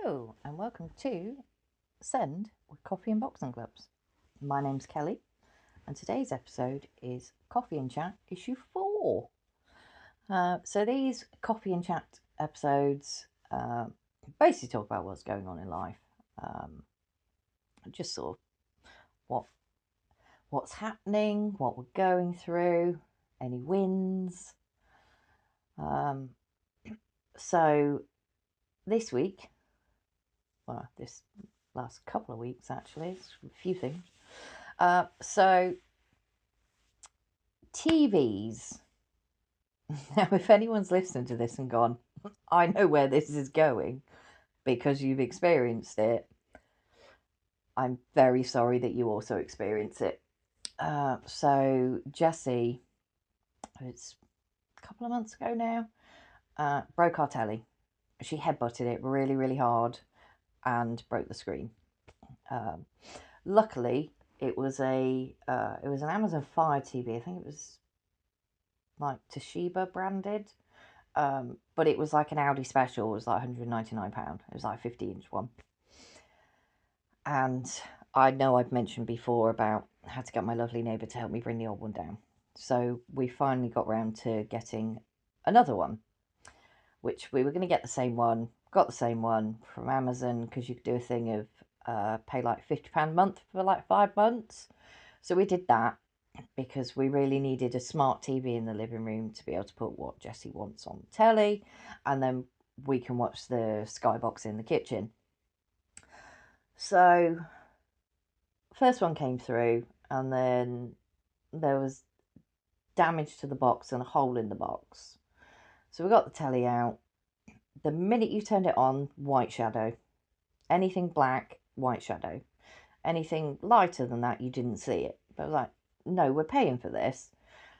Hello and welcome to Send with Coffee and Boxing Gloves. My name's Kelly and today's episode is Coffee and Chat issue 4. So these Coffee and Chat episodes basically talk about what's going on in life. Just sort of what's happening, what we're going through, any wins. So this week, this last couple of weeks actually, it's a few things. So TVs. Now, if anyone's listened to this and gone, I know where this is going because you've experienced it, I'm very sorry that you also experience it. So Jessie, it's a couple of months ago now, broke our telly. She headbutted it really, really hard and broke the screen. Luckily, it was an Amazon Fire TV. I think it was like Toshiba branded, but it was like an Audi special. It was like £199. It was like a 50-inch one. And I know I've mentioned before about how to get my lovely neighbour to help me bring the old one down. So we finally got round to getting another one, which we were going to get the same one. Got the same one from Amazon because you could do a thing of pay like £50 a month for like 5 months. So we did that because we really needed a smart TV in the living room to be able to put what Jessie wants on telly, and then we can watch the Skybox in the kitchen. So first one came through, and then there was damage to the box and a hole in the box. So we got the telly out. The minute you turned it on, white shadow. Anything black, white shadow. Anything lighter than that, you didn't see it. But I was like, no, we're paying for this.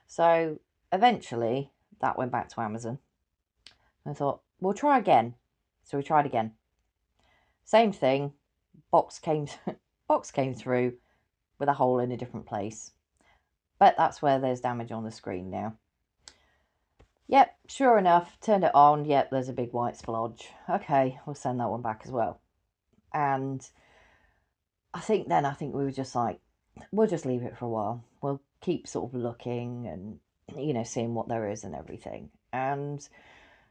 So eventually that went back to Amazon. I thought, we'll try again. So we tried again. Same thing. Box came through with a hole in a different place. But that's where there's damage on the screen now. Yep, sure enough, turned it on. Yep, there's a big white splodge. Okay, we'll send that one back as well. And I think we were just like, we'll just leave it for a while. We'll keep sort of looking and, seeing what there is and everything. And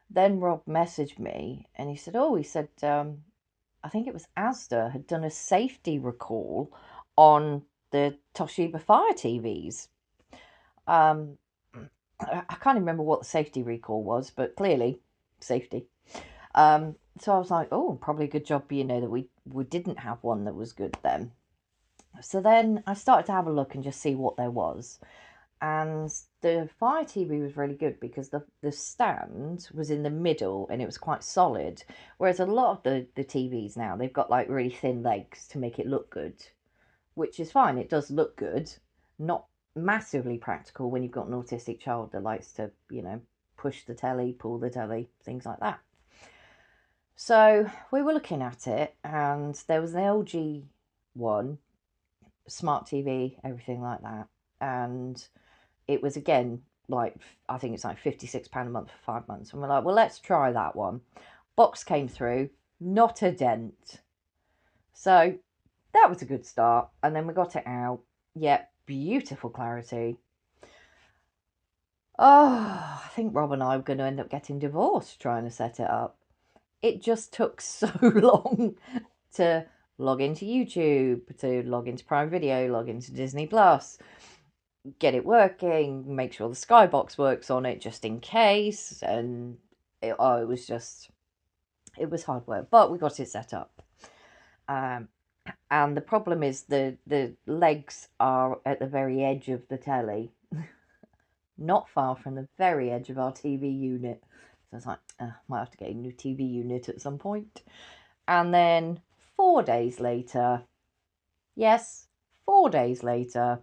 then Rob messaged me and he said, I think it was Asda had done a safety recall on the Toshiba Fire TVs. I can't remember what the safety recall was, but clearly safety. So I was like, oh, probably a good job, that we didn't have one that was good then. So then I started to have a look and just see what there was. And the Fire TV was really good because the stand was in the middle and it was quite solid. Whereas a lot of the TVs now, they've got like really thin legs to make it look good, which is fine. It does look good. Not massively practical when you've got an autistic child that likes to, push the telly, pull the telly, things like that. So we were looking at it and there was an LG one, smart TV, everything like that. And it was again like, I think it's like £56 a month for 5 months. And we're like, well, let's try that one. Box came through, not a dent. So that was a good start. And then we got it out. Yeah, beautiful clarity. Oh, I think Rob and I were going to end up getting divorced trying to set it up. It just took so long to log into YouTube, to log into Prime Video, log into Disney Plus, get it working, make sure the Skybox works on it just in case. And it was hard work, but we got it set up. And the problem is the legs are at the very edge of the telly, not far from the very edge of our TV unit. So I was like, might have to get a new TV unit at some point. And then 4 days later, yes, 4 days later,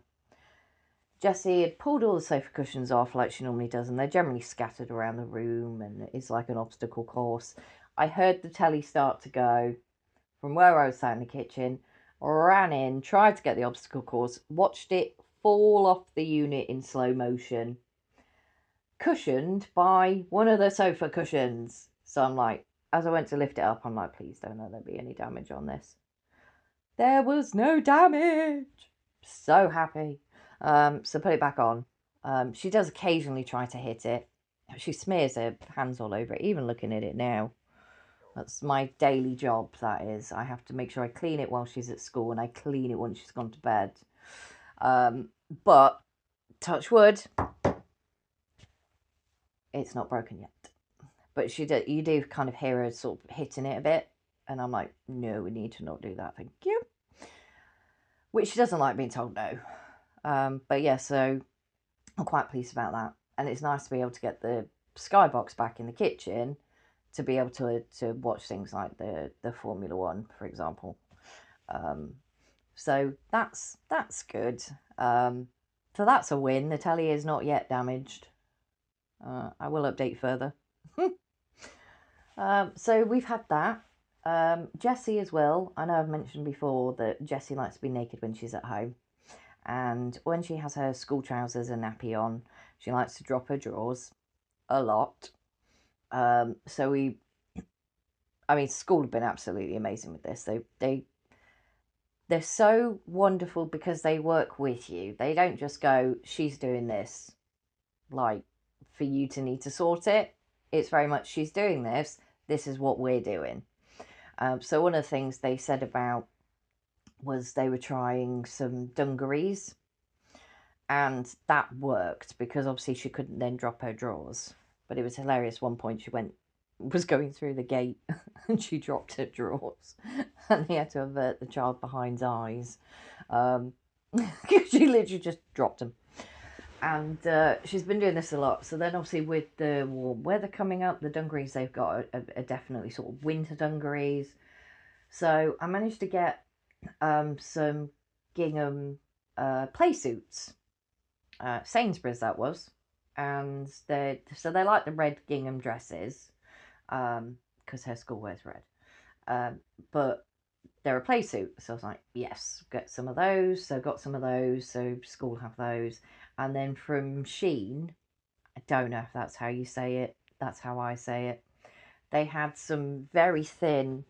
Jessie had pulled all the sofa cushions off like she normally does, and they're generally scattered around the room, and it's like an obstacle course. I heard the telly start to go from where I was sat in the kitchen, ran in, tried to get the obstacle course, watched it fall off the unit in slow motion, cushioned by one of the sofa cushions. So I'm like, as I went to lift it up, I'm like, please don't let there be any damage on this. There was no damage. So happy. So put it back on. She does occasionally try to hit it. She smears her hands all over it, even looking at it now. That's my daily job, that is. I have to make sure I clean it while she's at school, and I clean it once she's gone to bed. But, touch wood, it's not broken yet. But you do kind of hear her sort of hitting it a bit. And I'm like, no, we need to not do that, thank you. Which she doesn't like being told no. But yeah, so I'm quite pleased about that. And it's nice to be able to get the Skybox back in the kitchen to be able to watch things like the Formula One, for example. So that's good. So that's a win. The telly is not yet damaged. I will update further. So we've had that. Jessie as well. I know I've mentioned before that Jessie likes to be naked when she's at home. And when she has her school trousers and nappy on, she likes to drop her drawers a lot. So school have been absolutely amazing with this. They're so wonderful because they work with you. They don't just go, she's doing this, like, for you to need to sort it. It's very much, she's doing this, this is what we're doing. So one of the things they said about was they were trying some dungarees, and that worked because obviously she couldn't then drop her drawers. But it was hilarious. One point she was going through the gate and she dropped her drawers, and they had to avert the child behind's eyes because she literally just dropped them. And she's been doing this a lot. So then obviously with the warm weather coming up, the dungarees they've got are definitely sort of winter dungarees. So I managed to get some gingham play suits. Sainsbury's that was. And they're like the red gingham dresses, because her school wears red. But they're a play suit. So I was like, yes, get some of those. So got some of those. So school have those. And then from Shein, I don't know if that's how you say it. That's how I say it. They had some very thin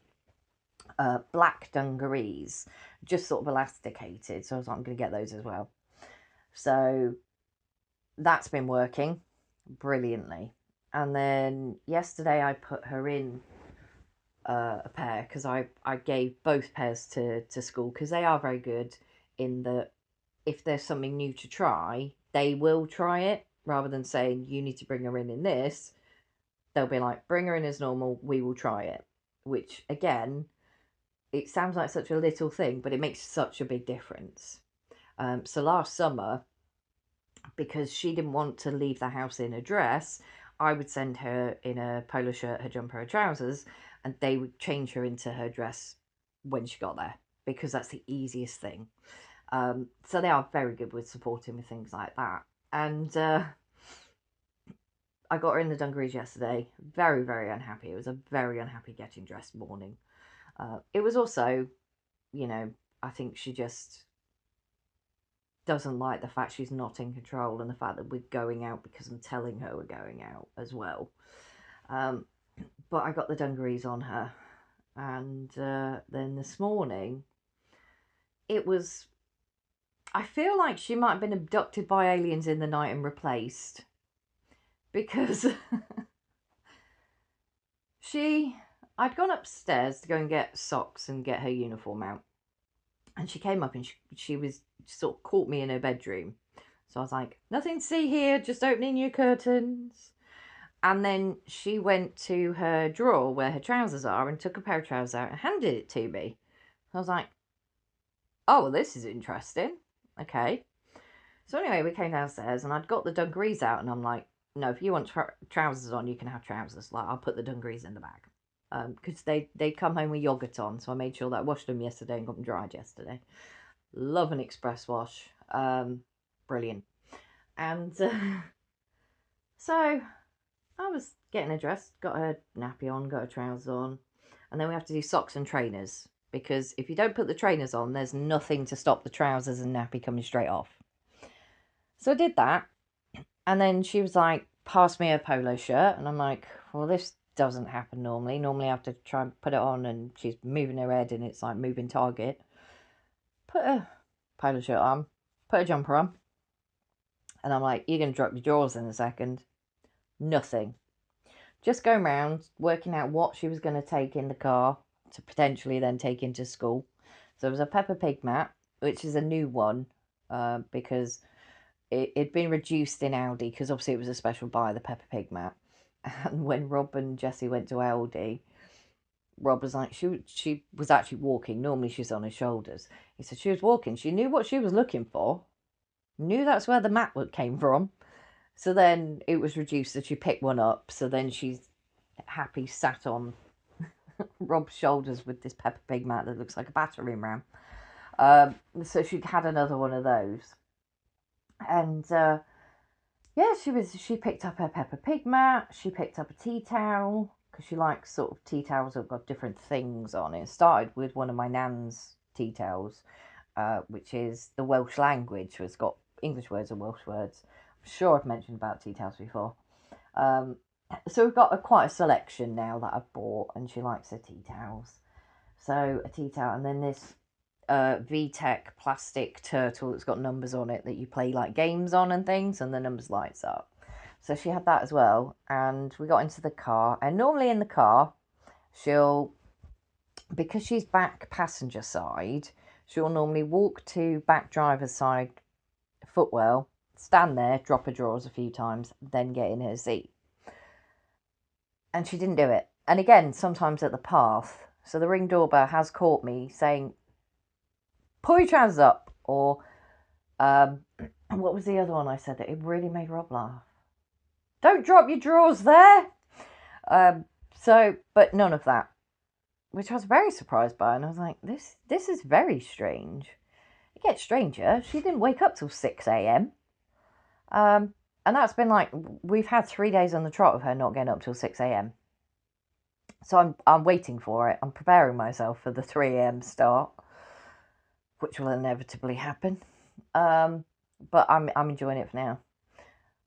black dungarees, just sort of elasticated. So I was like, I'm going to get those as well. So that's been working brilliantly. And then yesterday I put her in a pair because I gave both pairs to school because they are very good in that if there's something new to try, they will try it rather than saying you need to bring her in this. They'll be like, bring her in as normal, we will try it. Which again, it sounds like such a little thing, but it makes such a big difference. So last summer, because she didn't want to leave the house in a dress, I would send her in a polo shirt, her jumper, her trousers, and they would change her into her dress when she got there because that's the easiest thing. So they are very good with supporting with things like that. And I got her in the dungarees yesterday. Very, very unhappy. It was a very unhappy getting dressed morning. It was also, I think she just doesn't like the fact she's not in control and the fact that we're going out because I'm telling her we're going out as well. But I got the dungarees on her. And then this morning, I feel like she might have been abducted by aliens in the night and replaced. Because I'd gone upstairs to go and get socks and get her uniform out. And she came up and she was sort of caught me in her bedroom. So I was like, nothing to see here, just opening your curtains. And then she went to her drawer where her trousers are and took a pair of trousers out and handed it to me. I was like, oh, well, this is interesting. Okay. So anyway, we came downstairs and I'd got the dungarees out and I'm like, no, if you want trousers on, you can have trousers. Like, I'll put the dungarees in the bag. Because they come home with yogurt on, so I made sure that I washed them yesterday and got them dried yesterday. Love an express wash. Brilliant. And so I was getting her dressed, got her nappy on, got her trousers on, and then we have to do socks and trainers, because if you don't put the trainers on, there's nothing to stop the trousers and nappy coming straight off. So I did that, and then she was like, pass me a polo shirt, and I'm like, well, this doesn't happen normally. Normally I have to try and put it on and she's moving her head and it's like moving target. Put a polo shirt on, put a jumper on, and I'm like, you're going to drop your drawers in a second. Nothing. Just going round, working out what she was going to take in the car to potentially then take into school. So it was a Peppa Pig mat, which is a new one because it'd been reduced in Aldi because obviously it was a special buy, the Peppa Pig mat. And when Rob and Jessie went to Aldi, Rob was like, she was actually walking. Normally she's on his shoulders. He said she was walking. She knew what she was looking for. Knew that's where the mat came from. So then it was reduced that she picked one up. So then she's happy sat on Rob's shoulders with this Peppa Pig mat that looks like a battering ram. So she had another one of those. And yeah, she picked up her Peppa Pig mat. She picked up a tea towel because she likes sort of tea towels that have got different things on it. It started with one of my nan's tea towels, which is the Welsh language. So it's got English words and Welsh words. I'm sure I've mentioned about tea towels before. So we've got quite a selection now that I've bought, and she likes her tea towels. So a tea towel, and then this VTech plastic turtle that's got numbers on it that you play like games on and things, and the numbers lights up. So she had that as well, and we got into the car. And normally in the car, because she's back passenger side, she'll normally walk to back driver's side footwell, stand there, drop her drawers a few times, then get in her seat. And she didn't do it. And again, sometimes at the path. So the Ring doorbell has caught me saying, pull your trousers up. Or what was the other one I said that it really made Rob laugh? Don't drop your drawers there. But none of that, which I was very surprised by. And I was like, this is very strange. It gets stranger. She didn't wake up till 6 a.m. And that's been like, we've had 3 days on the trot of her not getting up till 6 a.m. So I'm waiting for it. I'm preparing myself for the 3 a.m. start, which will inevitably happen. But I'm enjoying it for now.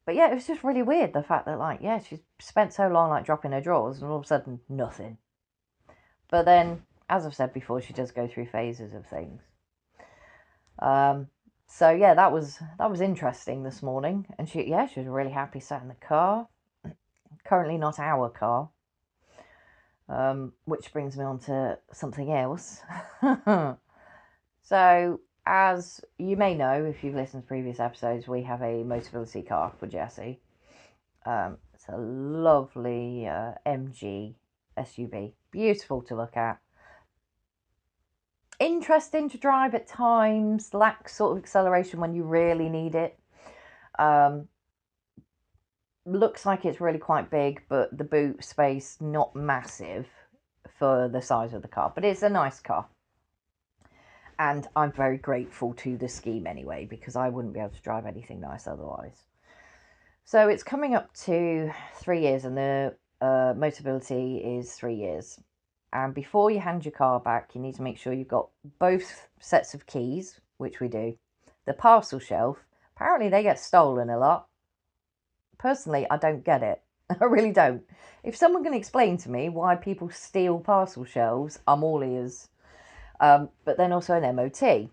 But yeah, it was just really weird, the fact that, like, yeah, she's spent so long, like, dropping her drawers, and all of a sudden, nothing. But then, as I've said before, she does go through phases of things. So yeah, that was interesting this morning. And she was really happy sat in the car. Currently not our car. Which brings me on to something else. So, as you may know, if you've listened to previous episodes, we have a Motability car for Jessie. It's a lovely MG SUV. Beautiful to look at. Interesting to drive at times. Lacks sort of acceleration when you really need it. Looks like it's really quite big, but the boot space not massive for the size of the car. But it's a nice car. And I'm very grateful to the scheme anyway, because I wouldn't be able to drive anything nice otherwise. So it's coming up to 3 years, and the Motability is 3 years. And before you hand your car back, you need to make sure you've got both sets of keys, which we do. The parcel shelf, apparently they get stolen a lot. Personally, I don't get it. I really don't. If someone can explain to me why people steal parcel shelves, I'm all ears. But then also an MOT.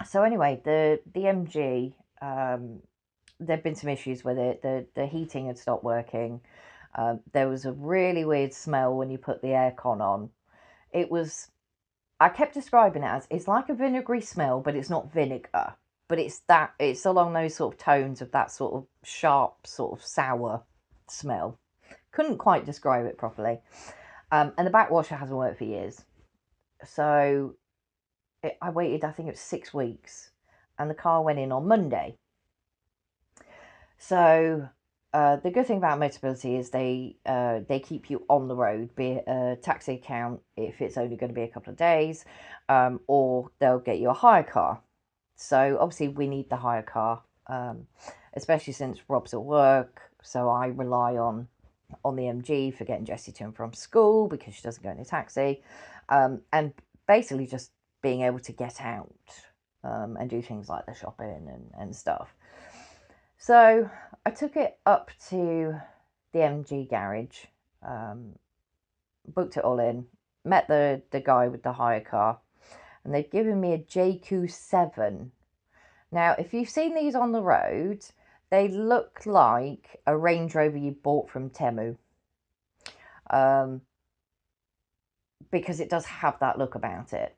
So anyway, the MG, there've been some issues with it. The heating had stopped working. There was a really weird smell when you put the aircon on. I kept describing it as, it's like a vinegary smell, but it's not vinegar. But it's along those sort of tones of that sort of sharp, sort of sour smell. Couldn't quite describe it properly. And the back washer hasn't worked for years. So I waited, I think it was 6 weeks, and the car went in on Monday. So the good thing about Motability is they keep you on the road, be it a taxi account if it's only going to be a couple of days, or they'll get you a hire car. So obviously we need the hire car, especially since Rob's at work. So I rely on the MG for getting Jessie to and from school because she doesn't go in a taxi, and basically just being able to get out and do things like the shopping and stuff. So I took it up to the MG garage, Booked it all in, met the guy with the hire car, and they've given me a JQ7. Now, if you've seen these on the road, they look like a Range Rover you bought from Temu. Because it does have that look about it.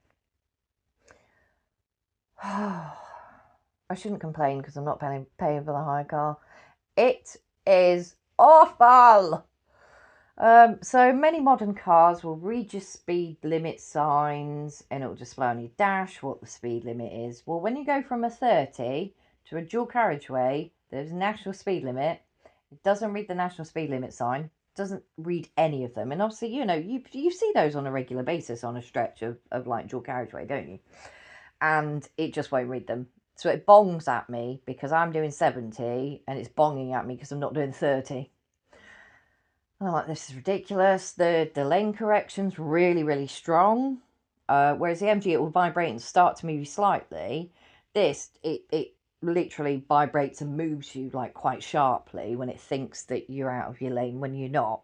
I shouldn't complain because I'm not paying for the hire car. It is awful. So many modern cars will read your speed limit signs and it will display on your dash what the speed limit is. Well, when you go from a 30 to a dual carriageway, there's a national speed limit. It doesn't read the national speed limit sign. Doesn't read any of them. And obviously, you see those on a regular basis on a stretch of like dual carriageway, don't you? And it just won't read them. So it bongs at me because I'm doing 70 and it's bonging at me because I'm not doing 30. And I'm like, this is ridiculous. The lane correction's really, really strong. Whereas the MG, it will vibrate and start to move you slightly. This, it literally vibrates and moves you like quite sharply when it thinks that you're out of your lane when you're not.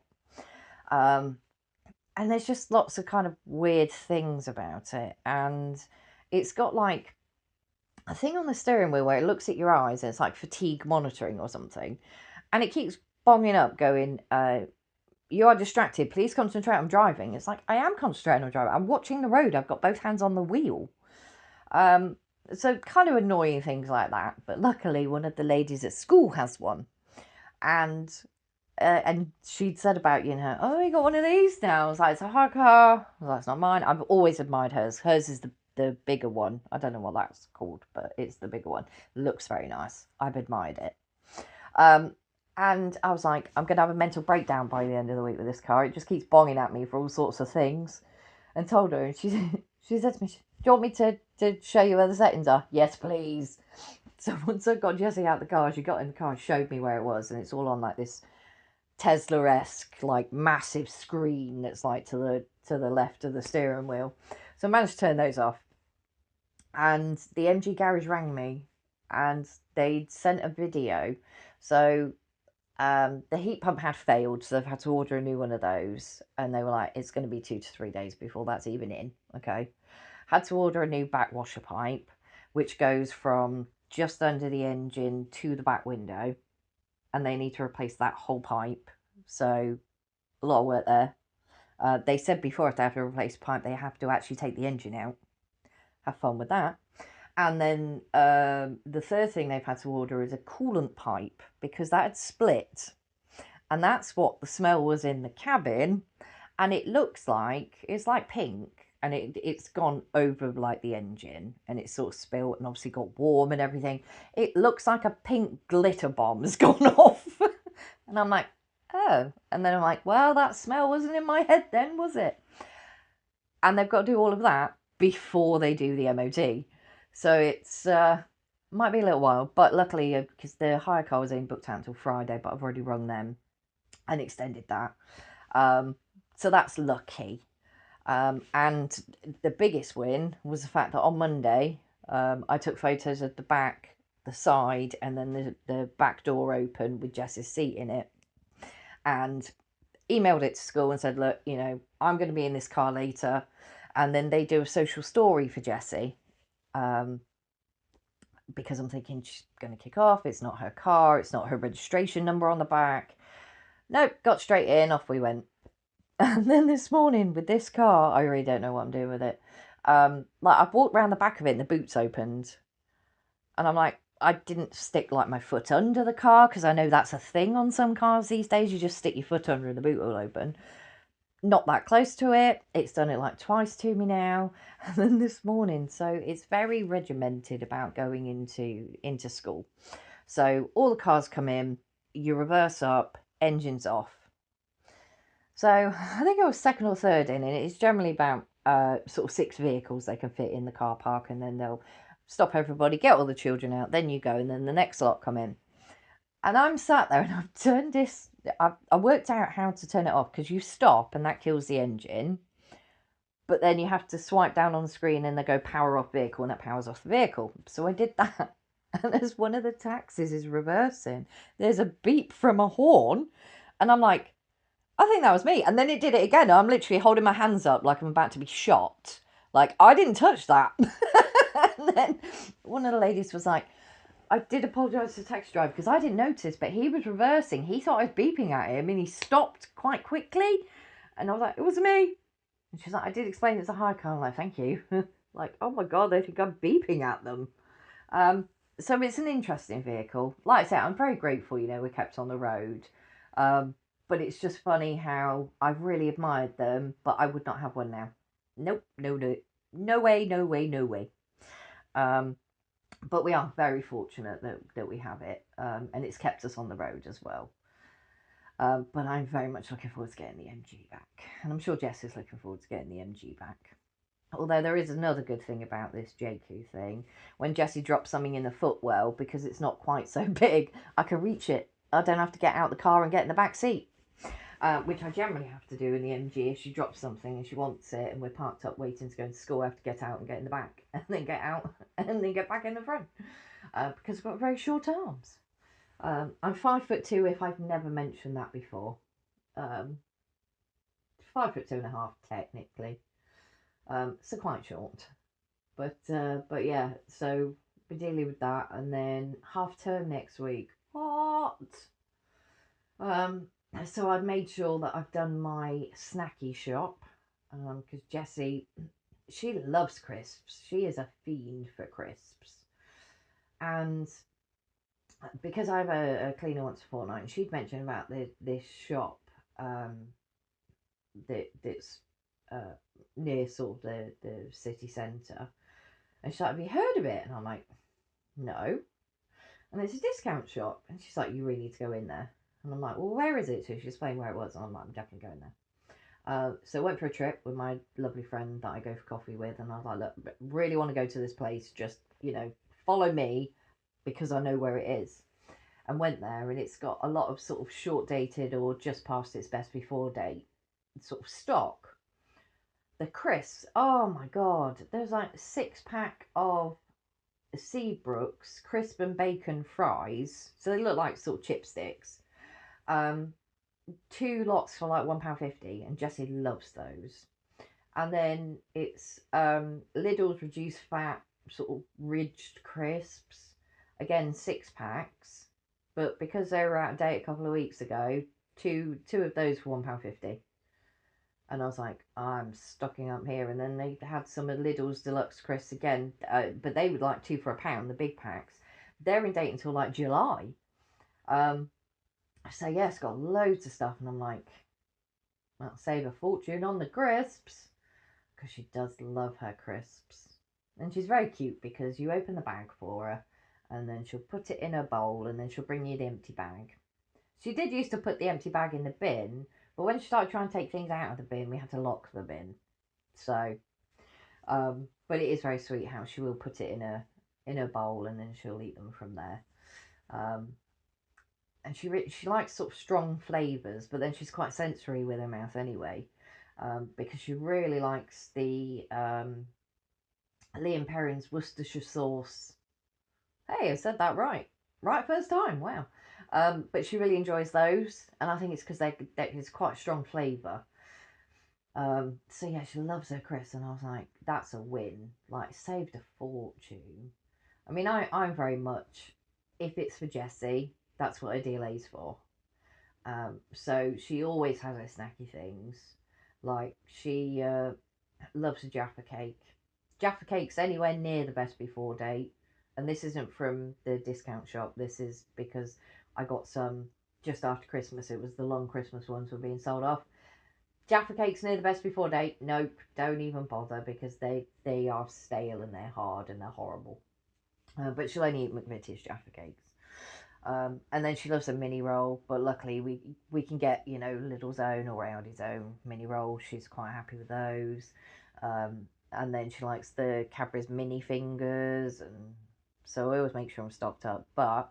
And there's just lots of kind of weird things about it. And it's got like a thing on the steering wheel where it looks at your eyes and it's like fatigue monitoring or something. And it keeps bonging up going, you are distracted. Please concentrate on driving. It's like, I am concentrating on driving. I'm watching the road. I've got both hands on the wheel. So kind of annoying things like that. But luckily, one of the ladies at school has one. And she'd said about, oh, you got one of these now. I was like, it's a hard car. I was like, it's not mine. I've always admired hers. Hers is the bigger one. I don't know what that's called, but it's the bigger one. Looks very nice. I've admired it. And I was like, I'm going to have a mental breakdown by the end of the week with this car. It just keeps bonging at me for all sorts of things. And told her, and she said to me, do you want me to show you where the settings are? Yes, please. So once I got Jessie out the car, she got in the car and showed me where it was. And it's all on like this Tesla-esque, like massive screen that's like to the left of the steering wheel. So I managed to turn those off. And the MG garage rang me and they'd sent a video. So the heat pump had failed, so they've had to order a new one of those. And they were like, it's going to be 2 to 3 days before that's even in. Okay. Had to order a new backwasher pipe, which goes from just under the engine to the back window. And they need to replace that whole pipe. So a lot of work there. They said before if they have to replace the pipe, they have to actually take the engine out. Have fun with that. And then the third thing they've had to order is a coolant pipe because that had split. And that's what the smell was in the cabin. And it looks like, it's like pink. And it's gone over like the engine. And it's sort of spilt and obviously got warm and everything. It looks like a pink glitter bomb has gone off. And I'm like, oh. And then I'm like, well, that smell wasn't in my head then, was it? And they've got to do all of that before they do the MOT. So it's might be a little while, but luckily, because the hire car was only booked out until Friday, but I've already rung them and extended that. So that's lucky. And the biggest win was the fact that on Monday, I took photos of the back, the side, and then the back door open with Jess's seat in it. And emailed it to school and said, look, I'm going to be in this car later. And then they do a social story for Jessie. Because I'm thinking she's going to kick off. It's not her car. It's not her registration number on the back. Nope, got straight in. Off we went. And then this morning with this car, I really don't know what I'm doing with it. I've walked around the back of it and the boot's opened. And I'm like, I didn't stick like my foot under the car because I know that's a thing on some cars these days. You just stick your foot under and the boot will open. Not that close to it. It's done it like twice to me now. And then this morning. So it's very regimented about going into school. So all the cars come in, you reverse up, engines off. So I think I was second or third in, and it's generally about sort of 6 vehicles they can fit in the car park, and then they'll stop everybody, get all the children out, then you go, and then the next lot come in. And I'm sat there and I've turned this, I worked out how to turn it off because you stop and that kills the engine. But then you have to swipe down on the screen and they go power off vehicle and that powers off the vehicle. So I did that. And as one of the taxis is reversing, there's a beep from a horn. And I'm like, I think that was me. And then it did it again. I'm literally holding my hands up like I'm about to be shot. Like, I didn't touch that. And then one of the ladies was like, I did apologise to the taxi driver because I didn't notice, but he was reversing. He thought I was beeping at him and he stopped quite quickly. And I was like, it was me. And she's like, I did explain it's a hire car. I'm like, thank you. Like, oh my God, they think I'm beeping at them. So it's an interesting vehicle. Like I said, I'm very grateful, we're kept on the road. Um, but it's just funny how I've really admired them, but I would not have one now. Nope, no, no, no way, no way, no way. Um, but we are very fortunate that we have it, and it's kept us on the road as well. But I'm very much looking forward to getting the MG back, and I'm sure Jess is looking forward to getting the MG back. Although there is another good thing about this JQ thing. When Jessie drops something in the footwell, because it's not quite so big, I can reach it. I don't have to get out the car and get in the back seat. Which I generally have to do in the MG if she drops something and she wants it and we're parked up waiting to go into school. I have to get out and get in the back and then get out and then get back in the front because I've got very short arms. I'm 5'2" if I've never mentioned that before. 5'2.5" technically. So quite short. But yeah, so we're dealing with that, and then half term next week. What? So I've made sure that I've done my snacky shop, because Jessie, she loves crisps. She is a fiend for crisps, and because I have a cleaner once a fortnight, and she'd mentioned about this shop, that's near sort of the city centre, and she's like, "Have you heard of it?" And I'm like, "No." And it's a discount shop, and she's like, "You really need to go in there." And I'm like, "Well, where is it?" So she explained where it was, and I'm like, "I'm definitely going there." So I went for a trip with my lovely friend that I go for coffee with, and I was like, "Look, really want to go to this place. Just follow me, because I know where it is." And went there, and it's got a lot of sort of short dated or just past its best before date sort of stock. The crisps, oh my God, there's like a 6 pack of Seabrooks crisp and bacon fries. So they look like sort of chipsticks. Um, 2 lots for like £1.50, and Jessie loves those. And then it's Lidl's reduced fat sort of ridged crisps. Again, 6 packs. But because they were out of date a couple of weeks ago, two of those for £1.50. And I was like, I'm stocking up here. And then they had some of Lidl's deluxe crisps again, but they would like 2 for £1, the big packs. They're in date until like July. Um, so yeah, it's got loads of stuff, and I'm like, I'll save a fortune on the crisps, because she does love her crisps. And she's very cute because you open the bag for her, and then she'll put it in her bowl, and then she'll bring you the empty bag. She did used to put the empty bag in the bin, but when she started trying to take things out of the bin, we had to lock the bin. So, but it is very sweet how she will put it in a bowl, and then she'll eat them from there. Um, and she likes sort of strong flavours, but then she's quite sensory with her mouth anyway, because she really likes the Liam Perrin's Worcestershire sauce. Hey, I said that right. Right first time, wow. But she really enjoys those, and I think it's because it's quite a strong flavour. So yeah, she loves her crisps, and I was like, that's a win. Like, saved a fortune. I mean, I'm very much, if it's for Jessie, that's what a deal is for. So she always has her snacky things. Like, she loves a Jaffa cake. Jaffa cake's anywhere near the best before date. And this isn't from the discount shop. This is because I got some just after Christmas. It was the long Christmas ones were being sold off. Jaffa cakes near the best before date. Nope, don't even bother, because they are stale and they're hard and they're horrible. But she'll only eat McVitie's Jaffa cakes. And then she loves a mini roll, but luckily we can get Lidl's own or Aldi's own mini roll. She's quite happy with those. And then she likes the Cadbury's mini fingers, and so I always make sure I'm stocked up. But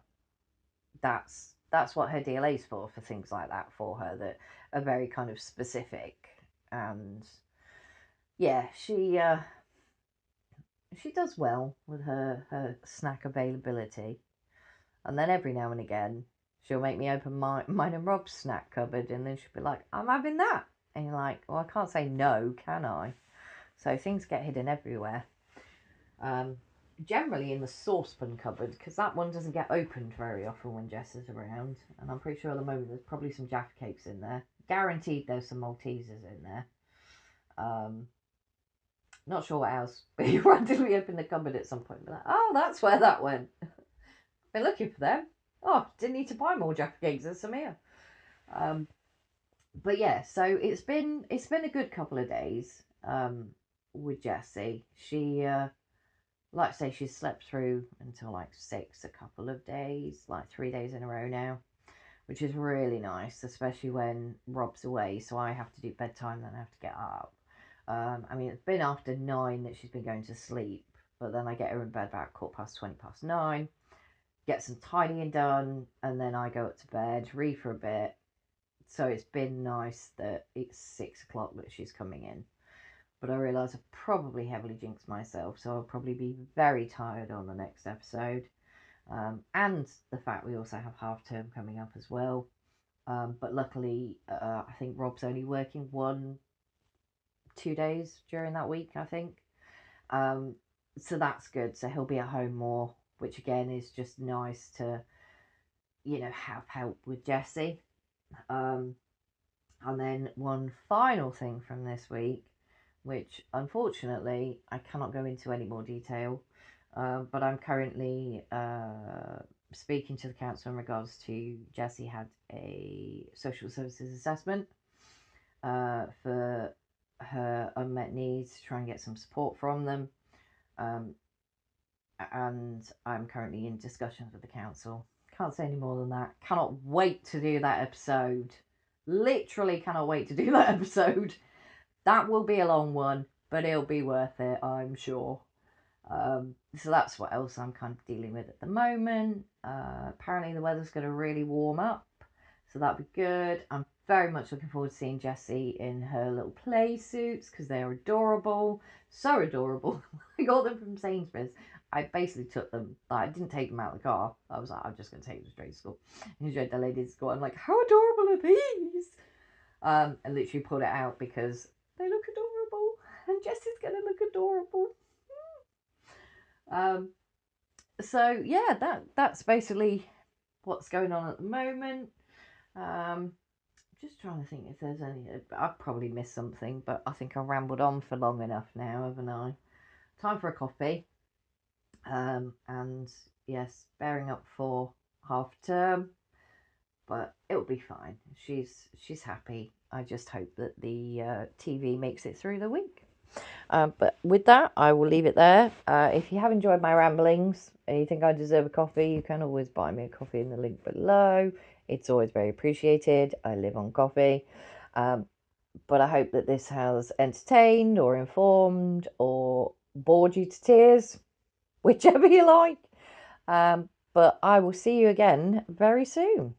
that's what her DLA's for things like that for her that are very kind of specific. And yeah, she does well with her snack availability. And then every now and again, she'll make me open mine and Rob's snack cupboard, and then she'll be like, I'm having that. And you're like, well, I can't say no, can I? So things get hidden everywhere. Generally in the saucepan cupboard, because that one doesn't get opened very often when Jess is around. And I'm pretty sure at the moment there's probably some Jaffa cakes in there. Guaranteed there's some Maltesers in there. Not sure what else, but you randomly open the cupboard at some point and be like, oh, that's where that went. Been looking for them. Oh, didn't need to buy more Jaffa cakes, there's some here. But yeah, so it's been a good couple of days with Jessie. She like I say, she's slept through until like 6 a couple of days, like 3 days in a row now, which is really nice, especially when Rob's away, so I have to do bedtime, then I have to get up. I mean, it's been after 9 that she's been going to sleep, but then I get her in bed about 9:15, get some tidying done, and then I go up to bed, read for a bit. So it's been nice that it's 6 o'clock that she's coming in. But I realise I've probably heavily jinxed myself, so I'll probably be very tired on the next episode. And the fact we also have half term coming up as well. But luckily, I think Rob's only working 2 days during that week, I think. So that's good. So he'll be at home more, which again is just nice to, have help with Jessie. And then one final thing from this week, which unfortunately I cannot go into any more detail, but I'm currently speaking to the council in regards to Jessie had a social services assessment for her unmet needs, to try and get some support from them. And I'm currently in discussions with the council. Can't say any more than that. Cannot wait to do that episode. Literally cannot wait to do that episode. That will be a long one, but it'll be worth it, I'm sure. So that's what else I'm kind of dealing with at the moment. Apparently the weather's going to really warm up, so that'll be good. I'm very much looking forward to seeing Jessie in her little play suits, because they're adorable. So adorable. I got them from Sainsbury's. I basically took them, I didn't take them out of the car. I was like, I'm just going to take them straight to school. And she read the lady to school. I'm like, how adorable are these? And literally pulled it out because they look adorable, and Jessie's going to look adorable. So yeah, that's basically what's going on at the moment. Just trying to think if there's any. I've probably missed something, but I think I've rambled on for long enough now, haven't I? Time for a coffee. And yes, bearing up for half term, but it'll be fine. She's happy. I just hope that the TV makes it through the week. But with that, I will leave it there. If you have enjoyed my ramblings and you think I deserve a coffee, you can always buy me a coffee in the link below. It's always very appreciated. I live on coffee. But I hope that this has entertained or informed or bored you to tears, whichever you like. But I will see you again very soon.